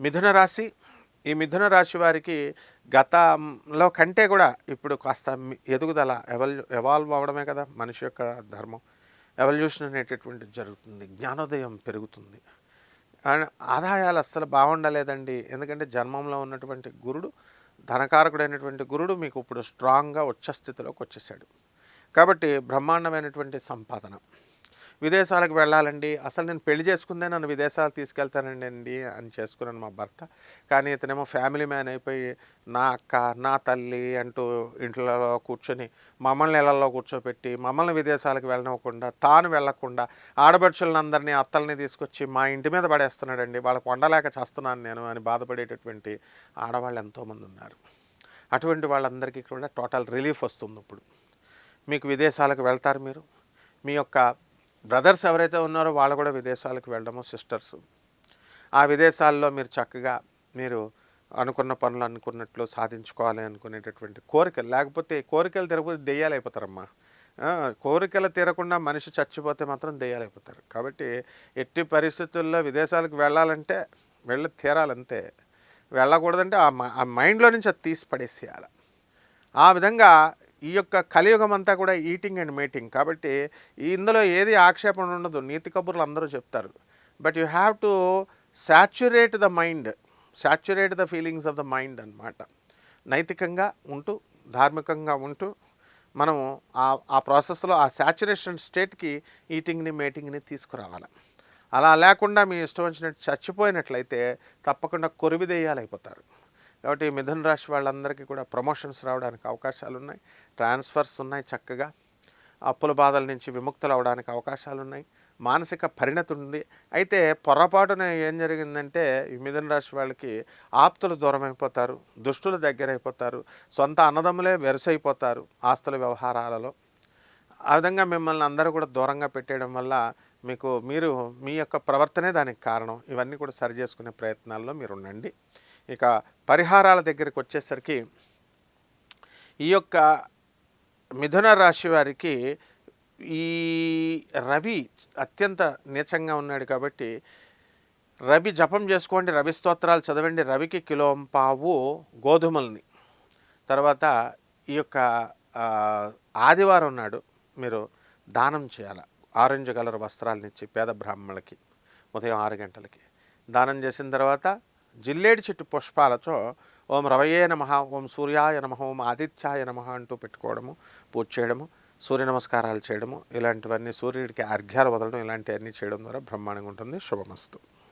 మిథున రాశి. ఈ మిథున రాశి వారికి గతంలో కంటే కూడా ఇప్పుడు కాస్త ఎదుగుదల ఎవాల్వ్ అవ్వడమే కదా మనిషి యొక్క ధర్మం. ఎవల్యూషన్ అనేటటువంటిది జరుగుతుంది, జ్ఞానోదయం పెరుగుతుంది. అండ్ ఆదాయాలు అస్సలు బాగుండలేదండి. ఎందుకంటే జన్మంలో ఉన్నటువంటి గురుడు, ధనకారకుడైనటువంటి గురుడు మీకు ఇప్పుడు స్ట్రాంగ్గా ఉచ్చస్థితిలోకి వచ్చేసాడు. కాబట్టి బ్రహ్మాండమైనటువంటి సంపాదన. విదేశాలకు వెళ్ళాలండి, అసలు నేను పెళ్లి చేసుకుందే నన్ను విదేశాలు తీసుకెళ్తానండి అని చేసుకున్నాను మా భర్త. కానీ ఇతనేమో ఫ్యామిలీ మ్యాన్ అయిపోయి నా అక్క, నా తల్లి అంటూ ఇంట్లో కూర్చొని మమ్మల్ని ఇళ్లలో కూర్చోపెట్టి మమ్మల్ని విదేశాలకు వెళ్ళనివ్వకుండా, తాను వెళ్లకుండా ఆడపడుచులందరినీ అత్తల్ని తీసుకొచ్చి మా ఇంటి మీద పడేస్తున్నాడండి. వాళ్ళకు వండలేక చేస్తున్నాను నేను అని బాధపడేటటువంటి ఆడవాళ్ళు ఎంతోమంది ఉన్నారు. అటువంటి వాళ్ళందరికీ కూడా టోటల్ రిలీఫ్ వస్తుంది. ఇప్పుడు మీకు విదేశాలకు వెళ్తారు. మీరు మీ యొక్క బ్రదర్స్ ఎవరైతే ఉన్నారో వాళ్ళు కూడా విదేశాలకు వెళ్ళడము, సిస్టర్స్. ఆ విదేశాల్లో మీరు చక్కగా మీరు అనుకున్న పనులు అనుకున్నట్లు సాధించుకోవాలి అనుకునేటటువంటి కోరికలు. లేకపోతే కోరికలు తీరకపోతే దెయ్యాలు అయిపోతారమ్మా. కోరికలు తీరకుండా మనిషి చచ్చిపోతే మాత్రం దెయ్యాలు అయిపోతారు. కాబట్టి ఎట్టి పరిస్థితుల్లో విదేశాలకు వెళ్ళాలంటే వెళ్ళి తీరాలంతే. వెళ్ళకూడదంటే ఆ మైండ్లో నుంచి అది తీసి పడేసేయాలి. ఆ విధంగా ఈ యొక్క కలియుగం అంతా కూడా ఈటింగ్ అండ్ మేటింగ్. కాబట్టి ఇందులో ఏది ఆక్షేపణ ఉండదు. నీతి కబుర్లు అందరూ చెప్తారు. But you have to saturate the mind, saturate the feelings of the mind అన్నమాట. నైతికంగా ఉంటూ, ధార్మికంగా ఉంటూ మనము ఆ ప్రాసెస్లో ఆ సాచ్యురేషన్ స్టేట్కి ఈటింగ్ని మేటింగ్ని తీసుకురావాలి. అలా లేకుండా మీ ఇష్టం వచ్చినట్టు చచ్చిపోయినట్లయితే తప్పకుండా కొరివిదెయ్యాలైపోతారు. కాబట్టి మిథున రాశి వాళ్ళందరికీ కూడా ప్రమోషన్స్ రావడానికి అవకాశాలు ఉన్నాయి, ట్రాన్స్ఫర్స్ ఉన్నాయి, చక్కగా అప్పుల బాధల నుంచి విముక్తులు అవడానికి అవకాశాలు ఉన్నాయి, మానసిక పరిణతి ఉంది. అయితే పొరపాటున ఏం జరిగిందంటే ఈ మిథున రాశి వాళ్ళకి ఆప్తులు దూరం అయిపోతారు, దుష్టులు దగ్గర అయిపోతారు, సొంత అన్నదమ్ములే వెరసైపోతారు ఆస్తుల వ్యవహారాలలో. ఆ విధంగా మిమ్మల్ని అందరూ కూడా దూరంగా పెట్టేయడం వల్ల మీరు మీ యొక్క ప్రవర్తనే దానికి కారణం. ఇవన్నీ కూడా సరి చేసుకునే ప్రయత్నాల్లో మీరు ఉండండి. ఇక పరిహారాల దగ్గరికి వచ్చేసరికి ఈ యొక్క మిథున రాశి వారికి ఈ రవి అత్యంత నీచంగా ఉన్నాడు. కాబట్టి రవి జపం చేసుకోండి, రవి స్తోత్రాలు చదవండి. రవికి కిలోంపావు గోధుమల్ని, తర్వాత ఈ యొక్క ఆదివారం నాడు మీరు దానం చేయాలి. ఆరెంజ్ కలర్ వస్త్రాలనిచ్చి పేద బ్రాహ్మణులకి ఉదయం 6 గంటలకి దానం చేసిన తర్వాత జిల్లేడు చెట్టు పుష్పాలతో ఓం రవయే నమః, ఓం సూర్యాయ నమః, ఓం ఆదిత్యాయ నమః అంటూ పెట్టుకోవడము, పూజ చేయడము, సూర్య నమస్కారాలు చేయడము, ఇలాంటివన్నీ, సూర్యుడికి అర్ఘ్యాలు వదలడం, ఇలాంటివన్నీ చేయడం ద్వారా బ్రహ్మాండంగా ఉంటుంది. శుభమస్తు.